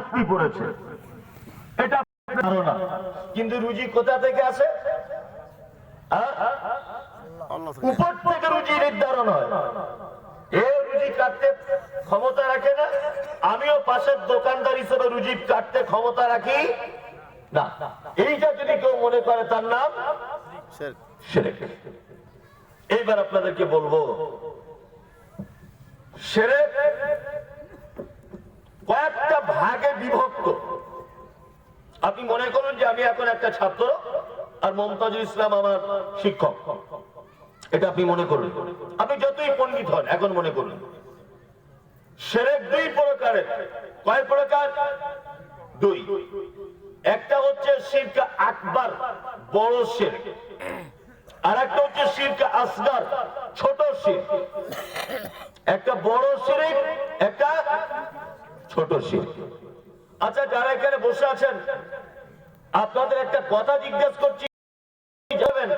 ঘাটতি পড়েছে, এটা ধারণা। কিন্তু রুজি কোথা থেকে আসে? উপর থেকে রুজি নির্ধারণ হয়। এ রুজি কাটতে ক্ষমতা রাখে না, আমিও পাশের দোকানদার হিসেবে রুজি কাটতে ক্ষমতা রাখি না। এইটা যদি কেউ মনে করে তার নাম শিরক। এইবার আপনাদেরকে বলবো, শিরক কয়েকটা ভাগে বিভক্ত। আপনি মনে করুন যে আমি এখন একটা ছাত্র আর মমতাজুল ইসলাম আমার শিক্ষক, এটা আপনি মনে করুন। আপনি যতই পণ্ডিত হন, এখন মনে করুন শিরক দুই প্রকারের। কয় প্রকার? দুই। একটা হচ্ছে শিরক আকবার, বড় শিরক, আর একটা হচ্ছে শিরক আসগর, ছোট শিরক। একটা বড় শিরক, একটা ছোট শিরক। আচ্ছা, যারা এখানে বসে আছেন, আপনাদের একটা কথা জিজ্ঞেস করছি, যাবেন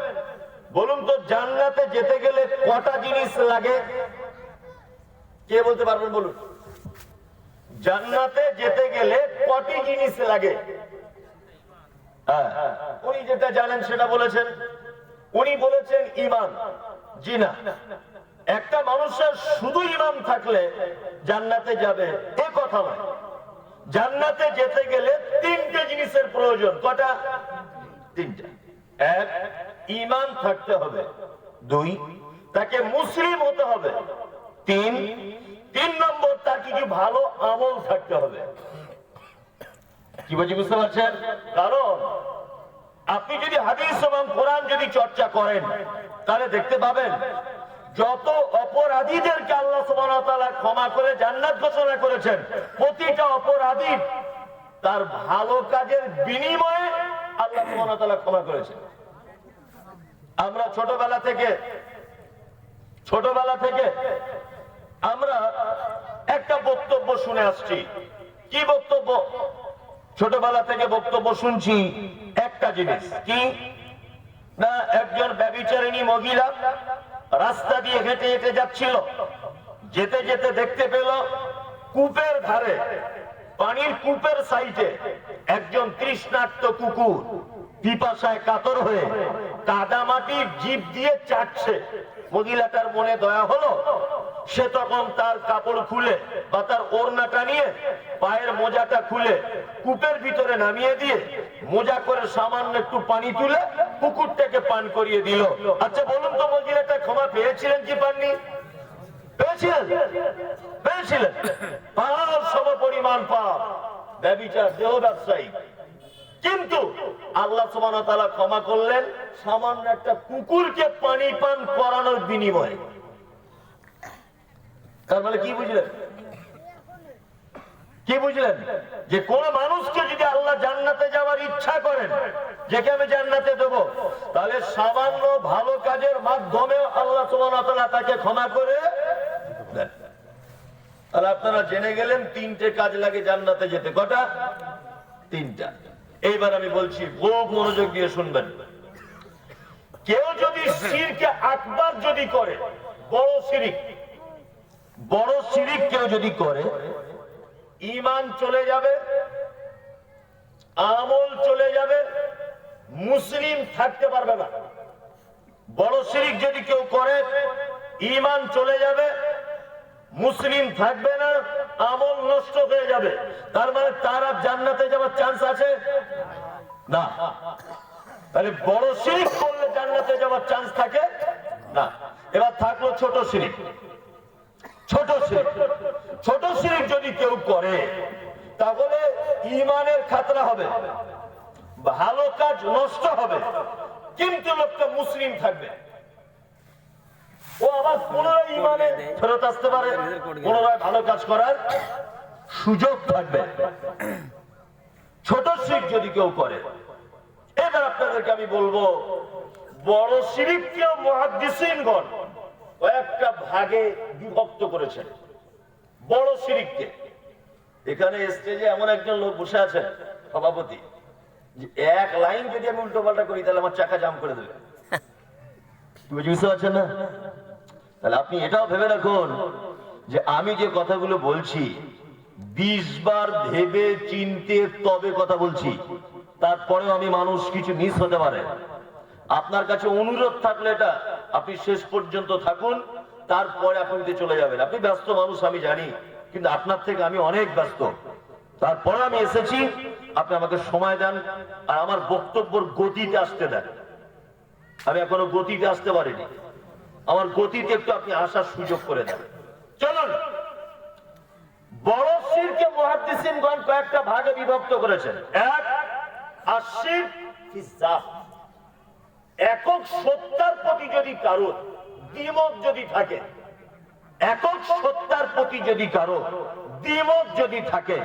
বলুন তো, জান্নাতে যেতে গেলে কটা জিনিস লাগে? কে বলতে পারবেন বলুন? জান্নাতে যেতে গেলে কটি জিনিস লাগে? উনি যেটা জানেন সেটা বলেছেন। উনি বলেছেন ঈমান। জি না, একটা মানুষের শুধু ঈমান থাকলে জান্নাতে যাবে এ কথা নয়। জান্নাতে যেতে গেলে তিনটে জিনিসের প্রয়োজন। কটা? তিনটা। এক, ঈমান থাকতে হবে। দুই, তাকে মুসলিম হতে হবে। তিন নম্বর, তার কিছু ভালো আমল থাকতে হবে। কি বলছি বুঝতে পারছেন? কারণ আপনি যদি হাদিস এবং কোরআন যদি চর্চা করেন, তাহলে দেখতে পাবেন যত অপরাধীদেরকে আল্লাহ সুবহানাহু ওয়া তাআলা ক্ষমা করে জান্নাত ঘোষণা করেছেন, প্রতিটা অপরাধী তার ভালো কাজের বিনিময়ে আল্লাহ সুবহানাহু ওয়া তাআলা ক্ষমা করেছেন। আমরা ছোটবেলা থেকে আমরা একটা বক্তব্য শুনে আসছি। কি বক্তব্য? ছোটবেলা থেকে বক্তব্য শুনছি একটা জিনিস, কি না, একজন ব্যভিচারিণী মহিলা রাস্তা দিয়ে হেঁটে হেঁটে যাচ্ছিল। যেতে যেতে দেখতে পেল কূপের ধারে, পানির কূপের সাইডে একজন তৃষ্ণার্ত কুকুর পিপাসায় কাতর হয়ে কাদামাটির জিভ দিয়ে চাটছে। মহিলাটার মনে দয়া হলো, সে তখন তার কাপড় খুলে বা তার ওড়নাটা নিয়ে পায়ের মোজাটা খুলে কূপের ভিতরে নামিয়ে দিয়ে মোজা করে সামান্য একটু পানি তুলে কুকুরটাকে পান করিয়ে দিল। আচ্ছা বলুন তো, মহিলাটা ক্ষমা পেয়েছিলেন কি পাননি? পেয়েছিলেন। পাপ সমপরিমাণ পাপ, ব্যভিচার, দেহ ব্যবসায়ী। কিন্তু আল্লাহ সুবহানাহু ওয়া তাআলা ক্ষমা করলেন সামান্য একটা কুকুরকে পানি পান করানোর বিনিময়ে। তার মানে কি বুঝলেন? কি বুঝলেন? যে কোন মানুষকে যদি আল্লাহ জান্নাতে যাওয়ার ইচ্ছা করেন, যেকে আমি জান্নাতে দেব, তাহলে সামান্য ভালো কাজের মাধ্যমে আল্লাহ সুবহানাহু ওয়া তাআলা তাকে ক্ষমা করে দেন। তাহলে আপনারা জেনে গেলেন তিনটে কাজ লাগে জান্নাতে যেতে। কটা? তিনটা। এইবার আমি বলছি, খুব মনোযোগ দিয়ে শুনবেন। কেউ যদি শিরকে আকবার যদি করে, বড় শিরিক কেউ যদি করে, ঈমান চলে যাবে, আমল চলে যাবে, মুসলিম থাকতে পারবে না। বড় শিরিক যদি কেউ করে, ঈমান চলে যাবে, মুসলিম থাকবে না, আমল নষ্ট হয়ে যাবে। তার মানে তার আর জান্নাতে যাওয়ার চান্স আছে না। তাহলে বড় শিরিক করলে জান্নাতে যাওয়ার চান্স থাকে না। এবার থাকলো ছোট শিরিক। ছোট শিরিক যদি কেউ করে, তাহলে ঈমানের খাতরা হবে, ভালো কাজ নষ্ট হবে, কিন্তু লোকটা মুসলিম থাকবে। ও আবার পুনরায় ঈমানে ফেরত আসতে পারে, পুনরায় ভালো কাজ করার সুযোগ থাকবে। ছোট শিরক যদি কেউ করে, এবার আপনাদেরকে আমি বলবো, বড় শিরককেও মুহাদ্দিসিনগণ কয়েকটা ভাগে বিভক্ত করেছেন। বড় শিরককে, এখানে স্টেজে এমন একজন লোক বসে আছেন সভাপতি, যে এক লাইন যদি আমি উল্টো পাল্টা করি তাহলে আমার চাকা জাম করে দেবে। বুঝতে পারছেন না? তাহলে আপনি এটাও ভেবে রাখুন যে আমি যে কথাগুলো বলছি, 20 বার ভেবে চিনতে তবে কথা বলছি, তারপরেও আমি মানুষ কিছু মিস হতে পারে। আপনার কাছে অনুরোধ থাকলে এটা আপনি শেষ পর্যন্ত থাকুন, তারপরে আপনি চলে যাবেন। আপনি ব্যস্ত মানুষ আমি জানি, কিন্তু আপনার থেকে আমি অনেক ব্যস্ত। তারপরে আমি এসেছি, আপনি আমাকে সময় দেন আর আমার বক্তব্যের গতিতে আসতে দেন। আমি এখনো গতিতে আসতে পারিনি, আমার গতিতে একটু আপনি আসার সুযোগ করে দেন। চলুন, বড় শিরকে মুহাদ্দিসিনগণ কয়েকটা ভাগে বিভক্ত করেছেন। এক, আশির ফি যাত, একক সত্তার প্রতি যদি কারো দ্বিমত যদি থাকে, একক সত্তার প্রতি যদি কারো দ্বিমত যদি থাকে,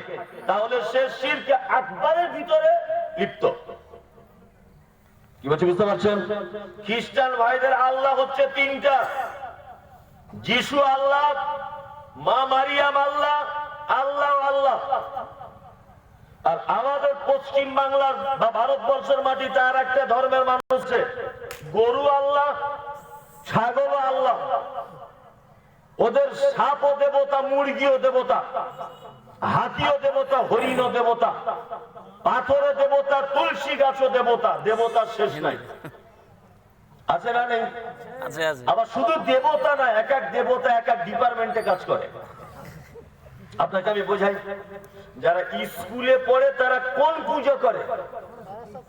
তাহলে সে শিরকে আকবারের ভিতরে লিপ্ত। কি বলছি বুঝতে পারছেন? খ্রিস্টান ভাইদের আল্লাহ হচ্ছে তিনটা, যিশু আল্লাহ, মা মারিয়াম আল্লাহ, আল্লাহ আল্লাহ। আর আমাদের পশ্চিম বাংলার বা ভারতবর্ষের মাটিতে আর একটা ধর্মের মানুষ আছে, গরু আল্লাহ, ছাগল আল্লাহ। ওদের সাপও দেবতা, মুরগিও দেবতা, হাতিও দেবতা, হরিণও দেবতা, পাথরে দেবতা, তুলসী গাছও দেবতা। দেবতার শেষ নাই, আছে না নেই? আবার শুধু দেবতা না, এক এক দেবতা এক এক ডিপার্টমেন্টে কাজ করে। আপনাকে আমি বোঝাই, যারা স্কুলে পড়ে তারা কোন পুজো করে?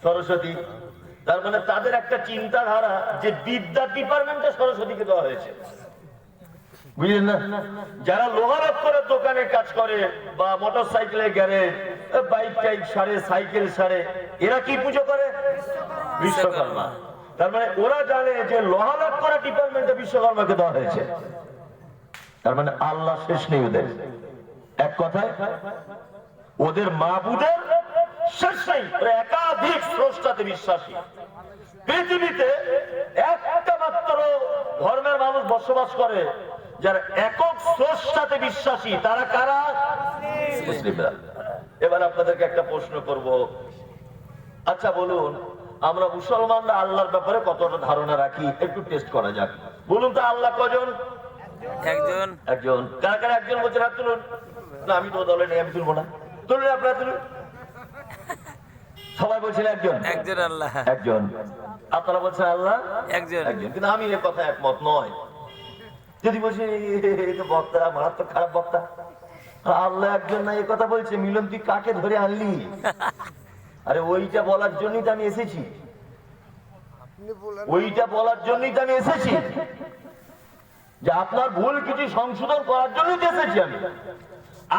সরস্বতী। তার মানে তাদের একটা চিন্তাধারা যে বিদ্যা ডিপার্টমেন্টে সরস্বতীকে দেওয়া হয়েছে, বুঝলেন না? যারা লোহার করে দোকানে কাজ করে বা মোটর সাইকেলের গ্যারেজ, বাইক টাইক সারে, সাইকেল সারে, এরা কি পুজো করে? বিশ্বকর্মা। তার মানে ওরা জানে যে লোহার করে ডিপার্টমেন্টে বিশ্বকর্মাকে দেওয়া হয়েছে। তার মানে আল্লাহ শেষ নেই ওদের। এক কথায় ওদের মাবুদের শেষ নেই, একাধিক স্রষ্টাতে বিশ্বাসী। পৃথিবীতে একটা মাত্র ধর্মের মানুষ বসবাস করে যারা একক স্রষ্টাতে বিশ্বাসী, তারা কারা? মুসলিমরা। এবার আপনাদেরকে একটা প্রশ্ন করব, আচ্ছা বলুন, আমরা মুসলমানরা আল্লাহর ব্যাপারে কতটা ধারণা রাখি একটু টেস্ট করা যাক। বলুন তো, আল্লাহ কজন? একজন। একজন। কারা কারা একজন বলছেন? হাত তুলুন। না, আমি তো দলে নেই, আমি তুলবো না। তুলুন, আপনারা তুলুন। সবাই বলছেন একজন। একজন আল্লাহ, একজন। আপনারা বলছেন আল্লাহ একজন, একজন। কিন্তু আমি এর কথা একমত নয়। যদি বলছি বক্তা মারাত্মক খারাপ বক্তা, আল্লাহ একজন না এ কথা বলছে, মিলন তুই কাকে ধরে আনলি? আরে ওইটা বলার জন্যই তো আমি এসেছি, ওইটা বলার জন্যই তো আমি এসেছি, যে আপনার ভুল কিছু সংশোধন করার জন্যই তো এসেছি আমি।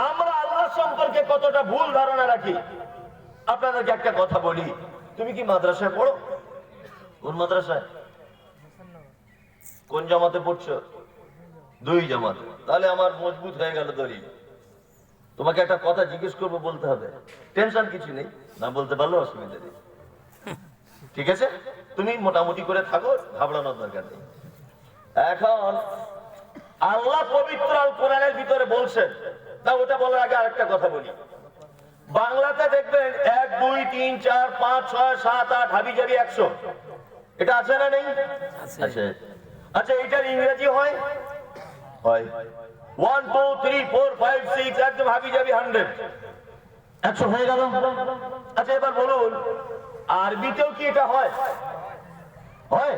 আমরা আল্লাহ সম্পর্কে কতটা ভুল ধারণা রাখি। আপনাদেরকে একটা কথা বলি, তুমি কি মাদ্রাসায় পড়ো? কোন মাদ্রাসায়? কোন জামাতে পড়ছো? 2 জামাতে। তাহলে আমার মজবুত হয়ে গেল দলিল। তোমাকে একটা কথা জিজ্ঞেস করবো, বলতে হবে, টেনশন কিছু নেই, না বলতে পারলে অসুবিধা নেই, ঠিক আছে? তুমি মোটামুটি করে থাকো, ঘাবড়ানোর দরকার নেই। এখন আল্লাহ পবিত্র আল কোরআনের ভিতরে বলছেন, না ওটা বলার আগে আরেকটা কথা বলি। বাংলাতে দেখবেন 1 2 3 4 5 6 7 8 হাবি জাবি 100, এটা আছে না নেই? আছে। আচ্ছা, এটার ইংরেজি হয়? হয়। 1 2 3 4 5 6, একদম হাবি জাবি 100, 100 হয়ে গেল। আচ্ছা, এবার বলুন, আরবিতেও কি এটা হয়? হয়।